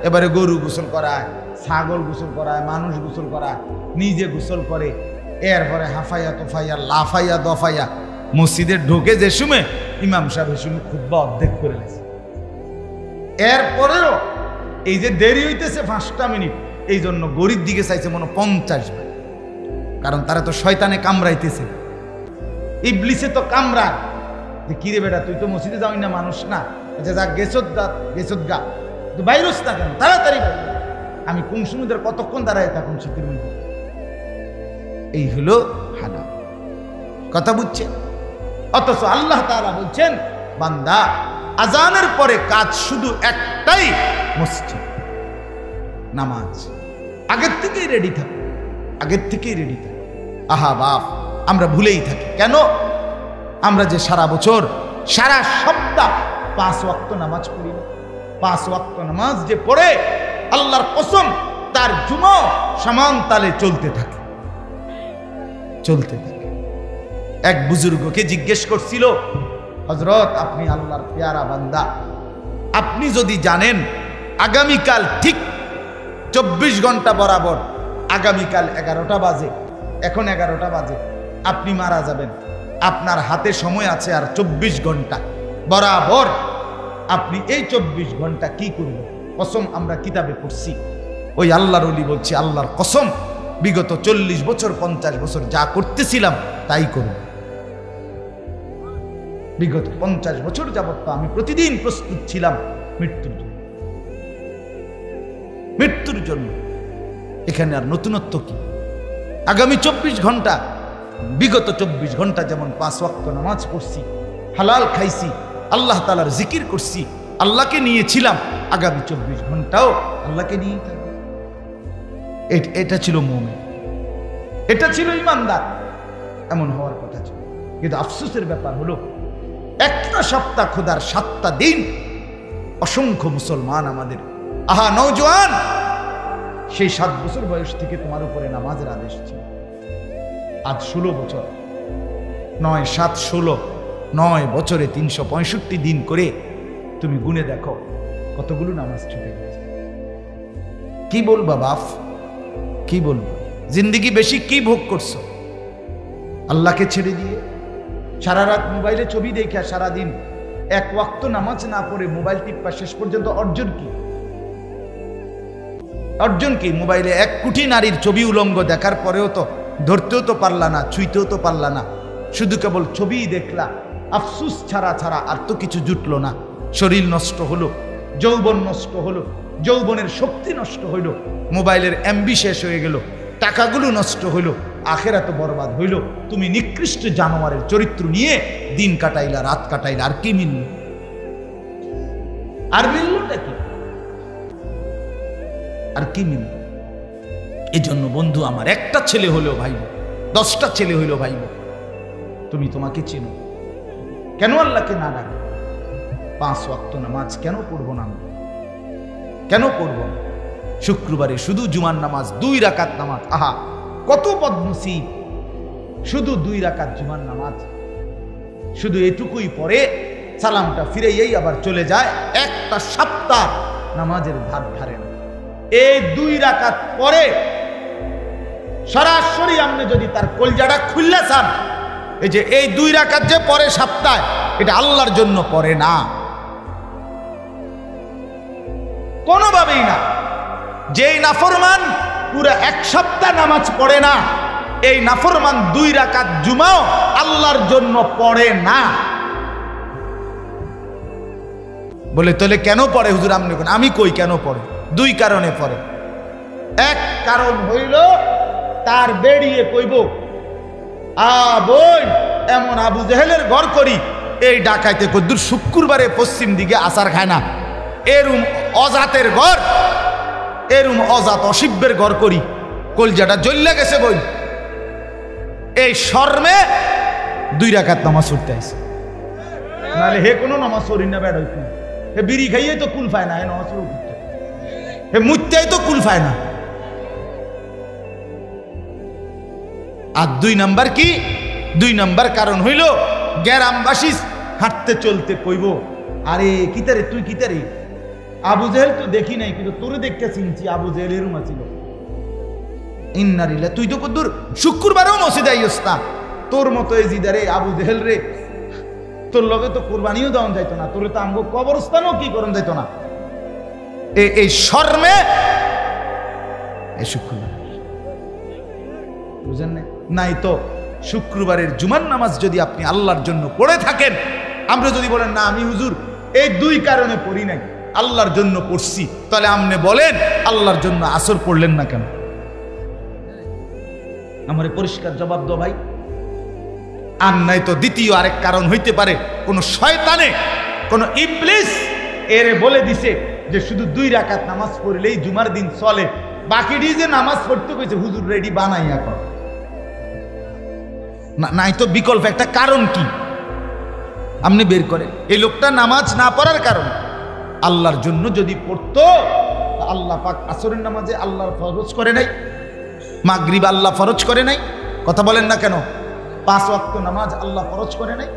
Speaker 1: এবারে গরু গোসল করায়, ছাগল গোসল করায়, মানুষ গোসল করায়, নিজে গোসল করে, এরপরে হাফাইয়া তোফাইয়া লাফাইয়া দফাইয়া মসজিদে ঢোকে যে সময় ইমাম সাহেব এই সময় খুতবা অর্ধেক করে গেছে। এরপরেও এই যে দেরি হইতেছে 5টা মিনিট, এই জন্য গরিব দিকে চাইছে মনে 50 বার, কারণ তারা তো শয়তানে কামড়াইতেছে, ইবলিসে তো কামড়ায় যে কিরে বেটা তুই তো মসজিদে যাওই না, মানুষ না, আচ্ছা যা গেছত গা, তুই বাইরস না কেন, তাড়াতাড়ি আমি কোন সমুদ্রের কতক্ষণ দাঁড়ায় থাকুন শীতের মধ্যে। এই হলো হানা। কথা বুঝছেন? অথচ আল্লাহ তাআলা বলছেন বান্দা আজানের পরে কাজ শুধু একটাই, মসজিদ, নামাজ। আগের থেকেই রেডি থাকো, আগের থেকেই রেডি থাকো। আহা বাপ, আমরা ভুলেই থাকি। কেন? আমরা যে সারা বছর সারা সপ্তাহ 5 ওয়াক্ত নামাজ পড়ি না। 5 ওয়াক্ত নামাজ যে পড়ে আল্লাহর কসম তার জুমা সমান তালে চলতে থাকে। এক বুজুর্গকে জিজ্ঞেস করছিল, হযরত আপনি আল্লাহর পেয়ারা বান্দা, আপনি যদি জানেন আগামীকাল ঠিক 24 ঘন্টা বরাবর, আগামীকাল 11টা বাজে, এখন 11টা বাজে, আপনি মারা যাবেন, আপনার হাতে সময় আছে আর 24 ঘন্টা বরাবর, আপনি এই 24 ঘন্টা কি করবেন? কসম আমরা কিতাবে পড়ছি, ওই আল্লাহর ওলি বলছি আল্লাহর কসম বিগত 40 বছর 50 বছর যা করতেছিলাম তাই করব। বিগত 50 বছর যাবত তো আমি প্রতিদিন প্রস্তুত ছিলাম মৃত্যুর জন্য। এখানে আর নতুনত্ব কি? আগামী 24 ঘন্টা, বিগত 24 ঘন্টা যেমন 5 ওয়াক্ত নামাজ পড়ছি, হালাল খাইছি, আল্লাহ তাআলার জিকির করছি, আল্লাহকে নিয়েছিলাম, আগামী 24 ঘন্টাও আল্লাহকে নিয়েই থাকবে। এটা ছিল মুমিন, এটা ছিল ইমানদার, এমন হওয়ার কথা ছিল। কিন্তু আফসোসের ব্যাপার হলো একটা সপ্তাহ খোদার 7টা দিন অসংখ্য মুসলমান আমাদের, আহা নওজোয়ান, সেই 7 বছর বয়স থেকে তোমার উপরে নামাজের আদেশ ছিল, আজ 16 বছর, 9 7 16, 9 বছরে 365 দিন করে তুমি গুনে দেখো কতগুলো নামাজ ছুটে গেছে। কি বলবা বাপ, কি বলবো? জিন্দেগি বেশি কি ভোগ করছো আল্লাহকে ছেড়ে দিয়ে? সারা রাত মোবাইলে ছবি দেখা, সারাদিন 1 ওয়াক্ত নামাজ না পড়ে মোবাইল টিপা, শেষ পর্যন্ত অর্জন কি? অর্জন কি? মোবাইলে 1 কোটি নারীর ছবি উলঙ্গ দেখার পরেও তো ধরতেও তো পারলা না, ছুঁইতেও তো পারলা না, শুধু কেবল ছবিই দেখলা। আফসুস ছাড়া আর তো কিছু জুটলো না। শরীর নষ্ট হলো, যৌবন নষ্ট হলো, যৌবনের শক্তি নষ্ট হইল, মোবাইলের এমবি শেষ হয়ে গেল, টাকাগুলো নষ্ট হইল, আখেরাত বরবাদ হইল। তুমি নিকৃষ্ট জানোয়ারের চরিত্র নিয়ে দিন কাটাইলা, রাত কাটাইলা, আর কি মিলল? আর মিললটা কি? আর কি মিলল? এই জন্য বন্ধু আমার, একটা ছেলে হলেও ভাইব, 10টা ছেলে হইলেও ভাইব, তুমি তোমাকে চেনো, কেন আল্লাহকে না ডাকো? 5 ওয়াক্ত নামাজ কেন পড়বো না? কেন পড়বো? শুক্রবারে শুধু জুমার নামাজ 2 রাকাত নামাজ, আহা কত বদনসিব! শুধু 2 রাকাত জুমার নামাজ, শুধু এটুকুই পরে সালামটা ফিরেই আবার চলে যায়, একটা সপ্তাহ নামাজের ধার ধারে না। এই 2 রাকাত পরে সরাসরি আপনি যদি তার কলজাটা খুললে চান, এই যে এই 2 রাকাত যে পরে সপ্তাহে, এটা আল্লাহর জন্য পড়ে না, কোনোভাবেই না। যেই নাফরমান পুরো 1 সপ্তাহ নামাজ পড়ে না, এই নাফরমান 2 রাকাত জুমাও আল্লাহর জন্য পড়ে না। বলে তাহলে কেন পড়ে হুজুর? আমি কই কেন পড়ে? 2 কারণে পড়ে। এক কারণ হইল তার বেড়িয়ে কইব, বই এমন আবু জেহেলের ঘর করি, এই ডাকাইতে কদ্দুর শুক্রবারে পশ্চিম দিকে আসার খায় না, এরুম অজাতের ঘর, এরুম অজাত অসিব্যের ঘর করি, কলজাটা জ্বল্লা গেছে বই। এই শর্মে 2 রাকাত নামাজ পড়তে আসে, নাহলে হে কোনো নামাজ পড়ি না। বেড় হইত হে বিড়ি খাইয়ে তো কুল পায় না, হে নামাজ পড়তে, হে মুত্তাই তো কুল পায় না। আর 2 নাম্বার কি? 2 নাম্বার কারণ হইল গ্রামবাসী হাঁটতে চলতে কইব, আরে কিতারে তুই কিতারে? আবু জেহেল তো দেখি নাই, কিন্তু তোরে দেখতে চিনছি, আবু জেহেল এরম ছিল। ইন্নারিল্লাহ, তুই তো কদ্দুর শুক্রবারেও মসজিদে আইস না, তোর মতো এই জিদারে আবু জেহেল রে, তোর লগে তো কুরবানিও দেওয়া যাইতো না, তোরে তো আমগো কবরস্থানও কি করন যাইতো না। এই শর্মে এই শুক্রবার বুঝেন নাই তো? শুক্রবারের জুমার নামাজ যদি আপনি আল্লাহর জন্য পড়ে থাকেন, আমরা যদি বলেন না আমি হুজুর এই 2 কারণে পড়ি নাই, আল্লাহর জন্য পড়ছি, তাহলে আপনি বলেন আল্লাহর জন্য আসর পড়লেন না কেন? আমারে পরিষ্কার জবাব দাও ভাই। আর নাই তো দ্বিতীয় আরেক কারণ হইতে পারে, কোন শয়তানে, কোন ইবলিস এরে বলে দিছে যে শুধু 2 রাকাত নামাজ পড়লেই জুমার দিন চলে, বাকিটি যে নামাজ পড়তে কইছে হুজুর রেডি বানাইয়া কর। নাই তো বিকল্প একটা কারণ কি? আপনি বের করেন। এই লোকটা নামাজ না পড়ার কারণে, আল্লাহর জন্য যদি পড়তো, আল্লাহ পাক আসরের নামাজে আল্লাহর ফরজ করে নাই, মাগরিব আল্লাহ ফরজ করে নাই, কথা বলেন না কেন? 5 ওয়াক্ত নামাজ আল্লাহ ফরজ করে নাই,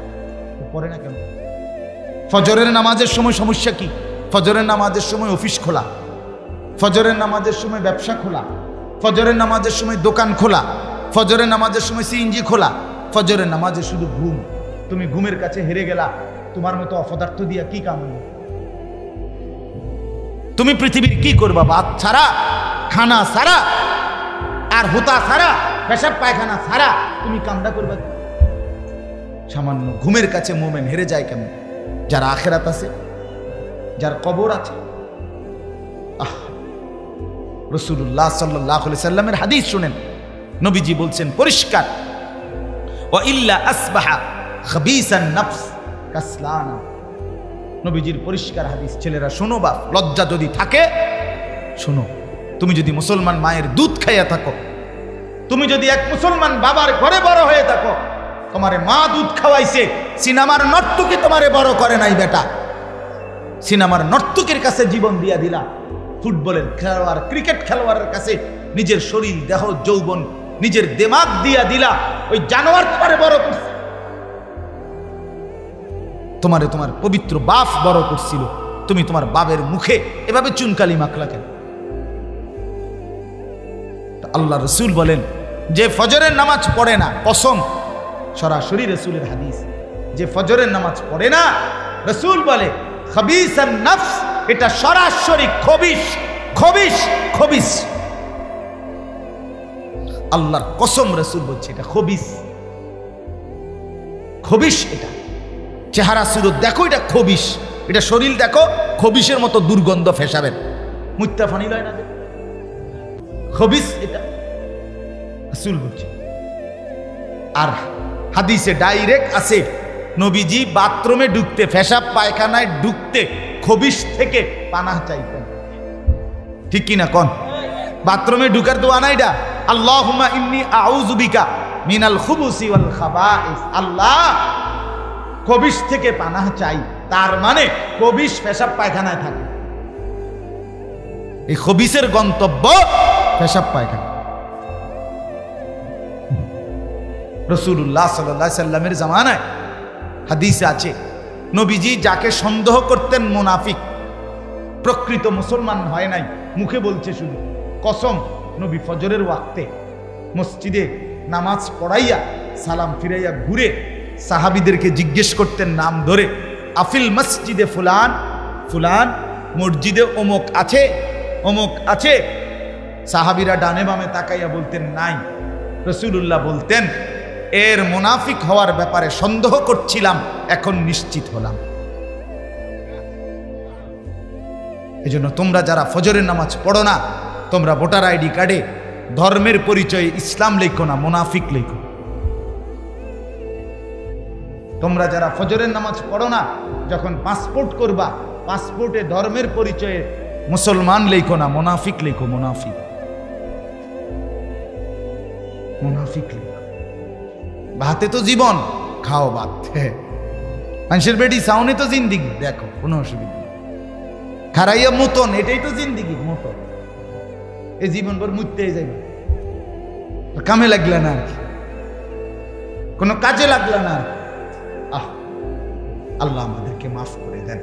Speaker 1: পড়ে না কেন? ফজরের নামাজের সময় সমস্যা কি? ফজরের নামাজের সময় অফিস খোলা, ফজরের নামাজের সময় ব্যবসা খোলা, ফজরের নামাজের সময় দোকান খোলা, ফজরের নামাজের সময় সিএনজি খোলা, ফজরের নামাজে শুধু ঘুম। তুমি ঘুমের কাছে হেরে গেলা, তোমার মতো অপদার্থ দিয়া কি কাম হইল? তুমি পৃথিবীর কি করবা? ভাত ছাড়া, খানা ছাড়া, আর হুতা ছাড়া, পেশাব পায়খানা ছাড়া তুমি কামটা করবা? সামান্য ঘুমের কাছে মোমেন হেরে যায় কেমন? যার আখেরাত আছে, যার কবর আছে। রাসূলুল্লাহ সাল্লাল্লাহু আলাইহি সাল্লামের হাদিস শুনেন, নবীজি বলছেন পরিষ্কার, ওয়া ইল্লা আসবাহা খাবিসান নফস কাসলানা। নবীজির পরিষ্কার হাদিস। ছেলেরা শোনো, বাপ লজ্জা যদি থাকে শোনো। তুমি যদি মুসলমান মায়ের দুধ খাইয়া থাকো, তুমি যদি এক মুসলমান বাবার ঘরে বড় হয়ে থাকো, তোমারে মা দুধ খাওয়াইছে, সিনেমার নর্তকী তোমারে বড় করে নাই বেটা। সিনেমার নর্তকীর কাছে জীবন দিয়া দিলা, ফুটবলের খেলোয়াড়, ক্রিকেট খেলোয়াড়ের কাছে নিজের শরীর, দেহ, যৌবন, নিজের দিমাগ দিয়া দিলা। ওই জানোয়ার তোমারে বড় করছে। তোমারে তোমার পবিত্র বাপ বড় করছিল, তুমি তোমার বাবের মুখে এভাবে চুনকালি মাখলা কেন? আল্লাহ রসুল বলেন, যে ফজরের নামাজ পড়ে না, কসম, সরাসরি রসুলের হাদিস, যে ফজরের নামাজ পড়ে না, রসুল বলে খাবিসান নফস, এটা সরাসরি খবিস, খবিস, খবিস। আল্লাহর কসম, রসুল বলছে এটা খবিস, খবিস। এটা চেহারা সুরত দেখো, এটা খবিস। এটা শরীর দেখো, খবিসের মতো দুর্গন্ধ ফেসাবেন, মুত্তা ফানি লয় না, খবিস এটা রাসূল বলছে। আর হাদিসে ডাইরেক্ট আছে, নবীজি বাথরুমে ঢুকতে, পেশাব পায়খানায় ঢুকতে খবিস থেকে পানাহ চাইতেন। ঠিক কি না কোন? বাথরুমে ঢুকার দোয়া না এটা? আল্লাহুম্মা ইন্নী আউযু বিকা মিনাল খুবুসি ওয়াল খাবাইস। আল্লাহ, খবিস থেকে পানাহ চাই। তার মানে খবিস পেশাব পায়খানায় থাকে। এই খবিসের গন্তব্য পেশাব পায়খানা। রাসূলুল্লাহ সাল্লাল্লাহু আলাইহি সাল্লামের জামানায় হাদিসে আছে, নবীজি যাকে সন্দেহ করতেন মুনাফিক, প্রকৃত মুসলমান হয় নাই, মুখে বলছে শুধু, কসম, নবী ফজরের ওয়াক্তে মসজিদে নামাজ পড়াইয়া সালাম ফিরাইয়া ঘুরে সাহাবীদেরকে জিজ্ঞেস করতেন নাম ধরে, আফিল মসজিদে ফুলান, ফুলান, মসজিদে অমুক আছে, অমুক আছে। সাহাবীরা ডানে বামে তাকাইয়া বলতেন নাই। রাসূলুল্লাহ বলতেন, এর মুনাফিক হওয়ার ব্যাপারে সন্দেহ করছিলাম, এখন নিশ্চিত হলাম। এজন্য তোমরা যারা ফজরের নামাজ পড়ো না, তোমরা ভোটার আইডি কার্ডে ধর্মের পরিচয়ে ইসলাম লেখো না, মুনাফিক লেখো। তোমরা যারা ফজরের নামাজ পড়ো না, যখন পাসপোর্ট করবা, পাসপোর্টে ধর্মের পরিচয়ে মুসলমান লেখো না, মুনাফিক লেখো, মুনাফিক, মুনাফিক লেখো। ভাতে তো জীবন, খাও ভাত। মানুষের বেডি সাউনে তো জিন্দিগি, দেখো কোনো অসুবিধা নেই। খারাইয়া মতন, এটাই তো জিন্দিগি, মতন। এই জীবন ভর মুততেই যাইবে, কামে লাগলে না আর কি, কোনো কাজে লাগলে না আর কি। আল্লাহ আমাদেরকে মাফ করে দেন।